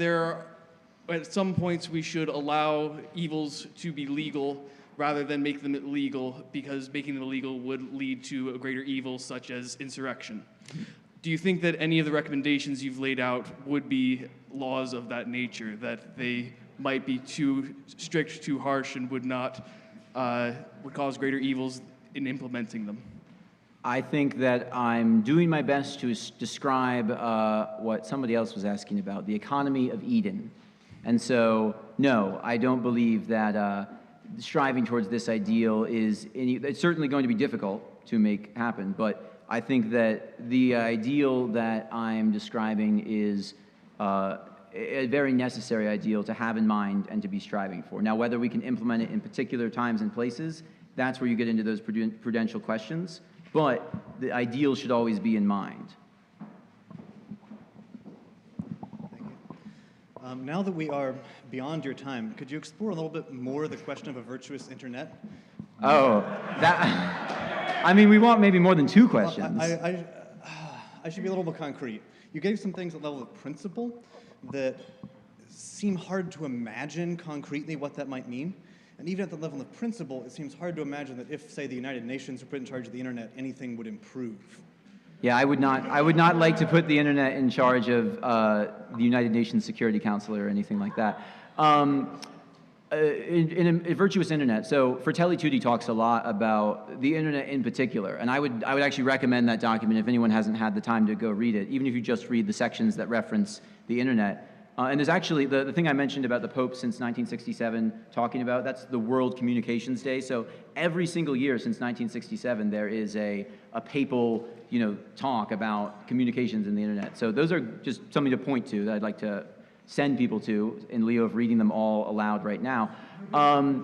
at some points we should allow evils to be legal rather than make them illegal, because making them illegal would lead to a greater evil such as insurrection. Do you think that any of the recommendations you've laid out would be laws of that nature, that they might be too strict, too harsh, and would cause greater evils in implementing them? I think that I'm doing my best to describe what somebody else was asking about, the economy of Eden. And so, no, I don't believe that striving towards this ideal it's certainly going to be difficult to make happen, but I think that the ideal that I'm describing is a very necessary ideal to have in mind and to be striving for. Now, whether we can implement it in particular times and places, that's where you get into those prudential questions, but the ideal should always be in mind. Thank you. Now that we are beyond your time, could you explore a little bit more the question of a virtuous internet? Oh, I mean, we want maybe more than two questions. I should be a little more concrete. You gave some things at the level of principle that seem hard to imagine concretely what that might mean. And even at the level of principle, it seems hard to imagine that if, say, the United Nations were put in charge of the internet, anything would improve. Yeah, I would not like to put the internet in charge of the United Nations Security Council or anything like that. In a virtuous internet, so Fratelli Tutti talks a lot about the internet in particular, and I would actually recommend that document if anyone hasn't had the time to go read it, even if you just read the sections that reference the internet. And there's actually, the thing I mentioned about the Pope since 1967 talking about, that's the World Communications Day. So every single year since 1967, there is a papal, talk about communications in the internet. So those are just something to point to that I'd like to send people to in lieu of reading them all aloud right now. I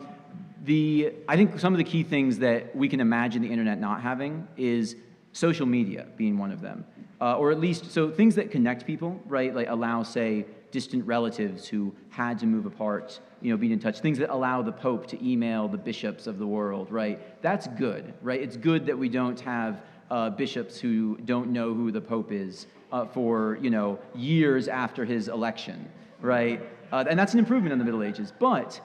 think some of the key things that we can imagine the internet not having is social media being one of them. Or at least, so things that connect people, right? Like allow, say, distant relatives who had to move apart, being in touch. Things that allow the Pope to email the bishops of the world, right? That's good, right? It's good that we don't have bishops who don't know who the Pope is for, years after his election, right? And that's an improvement in the Middle Ages. But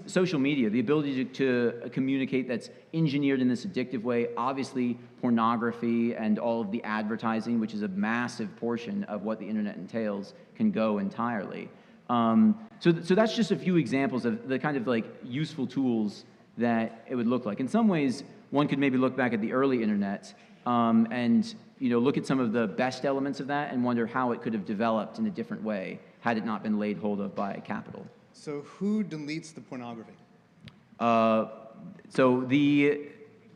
social media, the ability to communicate that's engineered in this addictive way, obviously pornography and all of the advertising, which is a massive portion of what the internet entails, can go entirely. So that's just a few examples of the kind of like useful tools that it would look like. In some ways, one could maybe look back at the early internet and look at some of the best elements of that and wonder how it could have developed in a different way had it not been laid hold of by capital. So who deletes the pornography?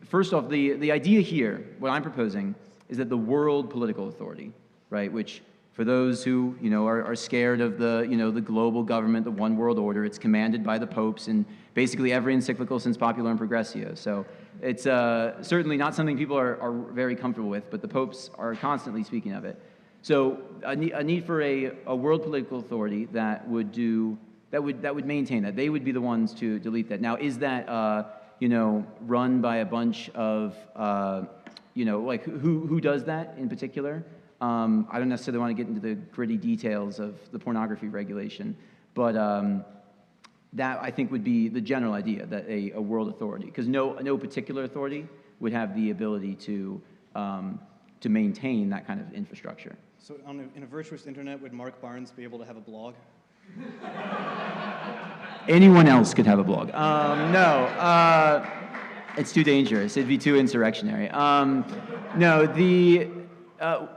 First off, the idea here, what I'm proposing, is that the world political authority, right, which for those who are scared of the global government, the one world order, it's commanded by the popes in basically every encyclical since Popular and Progressio. So it's certainly not something people are very comfortable with, but the popes are constantly speaking of it. So a need for a world political authority that would maintain that. They would be the ones to delete that. Now, is that run by a bunch of like who does that in particular? I don't necessarily want to get into the gritty details of the pornography regulation, but that I think would be the general idea, that a world authority, because no particular authority would have the ability to maintain that kind of infrastructure. So in a virtuous internet, would Mark Barnes be able to have a blog? Anyone else could have a blog. No, it's too dangerous. It'd be too insurrectionary. No,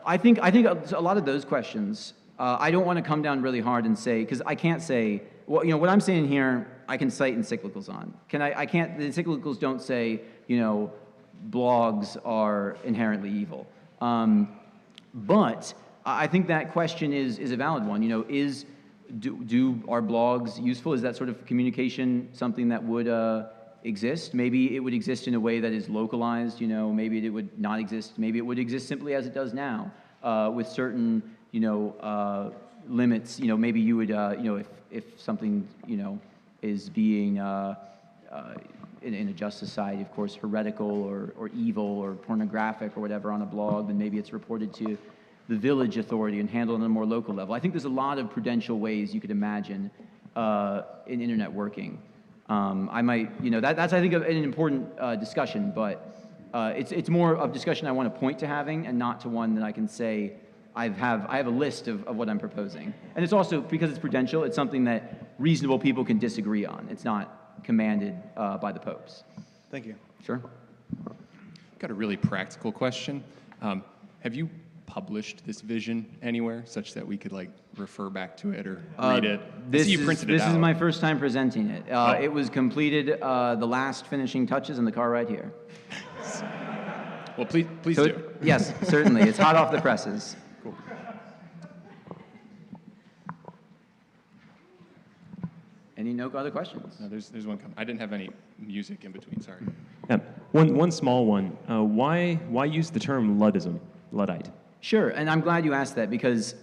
I think a lot of those questions, I don't want to come down really hard and say, because I can't say, well, what I'm saying here, I can cite encyclicals on. I can't, the encyclicals don't say, blogs are inherently evil. But I think that question is a valid one. Are blogs useful? Is that sort of communication something that would exist? Maybe it would exist in a way that is localized. Maybe it would not exist. Maybe it would exist simply as it does now, with certain limits. Maybe you would if something is being in a just society, of course, heretical or evil or pornographic or whatever on a blog, then maybe it's reported to the village authority and handled on a more local level. I think there's a lot of prudential ways you could imagine in internet working. I might, that's I think an important discussion, but it's more of discussion I want to point to having and not to one that I can say I have a list of what I'm proposing. And it's also, because it's prudential, it's something that reasonable people can disagree on. It's not commanded by the popes. Thank you. Sure. I've got a really practical question. Have you published this vision anywhere such that we could refer back to it or read it? This is my first time presenting it. It was completed, the last finishing touches in the car right here. Well, please do. Yes, certainly. It's hot off the presses. Cool. Any other questions? No, there's one coming. I didn't have any music in between. Sorry. Yeah. One small one. Why use the term Luddism, Luddite? Sure, and I'm glad you asked that because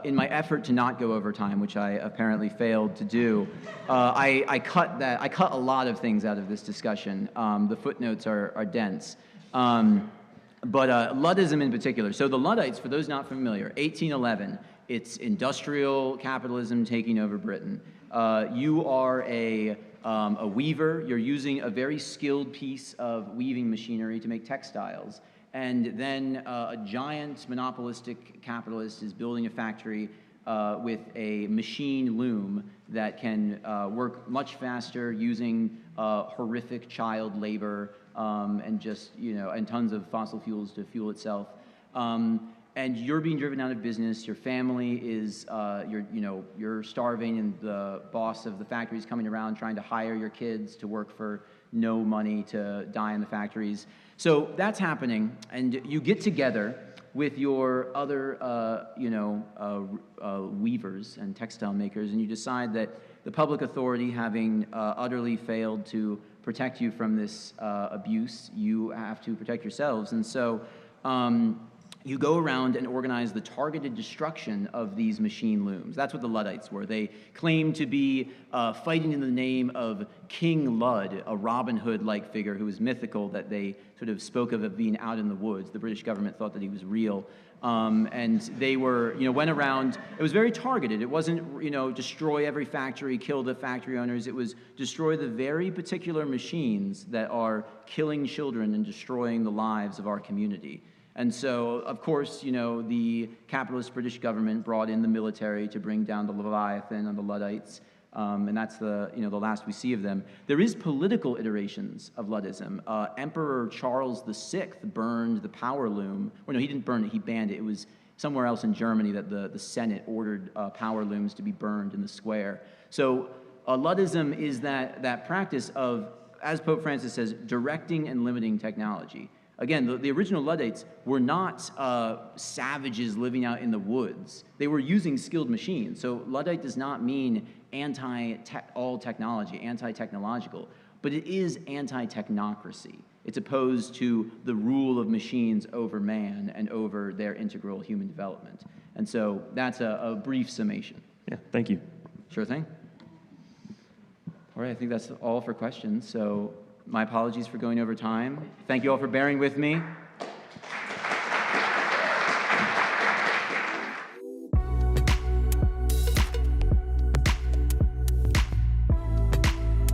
in my effort to not go over time, which I apparently failed to do, I cut a lot of things out of this discussion. The footnotes are dense. But Luddism in particular. So the Luddites, for those not familiar, 1811, it's industrial capitalism taking over Britain. You are a weaver. You're using a very skilled piece of weaving machinery to make textiles. And then a giant monopolistic capitalist is building a factory with a machine loom that can work much faster using horrific child labor and just, and tons of fossil fuels to fuel itself. And you're being driven out of business. Your family is, you're starving, and the boss of the factory is coming around trying to hire your kids to work for no money to die in the factories. So that's happening, and you get together with your other, weavers and textile makers, and you decide that the public authority, having utterly failed to protect you from this abuse, you have to protect yourselves. And so you go around and organize the targeted destruction of these machine looms. That's what the Luddites were. They claimed to be fighting in the name of King Ludd, a Robin Hood-like figure who was mythical, that they sort of spoke of being out in the woods. The British government thought that he was real. And they were, went around. It was very targeted. It wasn't, destroy every factory, kill the factory owners. It was destroy the very particular machines that are killing children and destroying the lives of our community. And so, of course, the capitalist British government brought in the military to bring down the Leviathan and the Luddites, and that's the last we see of them. There is political iterations of Luddism. Emperor Charles VI burned the power loom. Or no, he didn't burn it, he banned it. It was somewhere else in Germany that the Senate ordered power looms to be burned in the square. So Luddism is that practice of, as Pope Francis says, directing and limiting technology. Again, the original Luddites were not savages living out in the woods. They were using skilled machines. So Luddite does not mean all technology, anti-technological, but it is anti-technocracy. It's opposed to the rule of machines over man and over their integral human development. And so that's a brief summation. Yeah, thank you. Sure thing. All right, I think that's all for questions. So my apologies for going over time. Thank you all for bearing with me.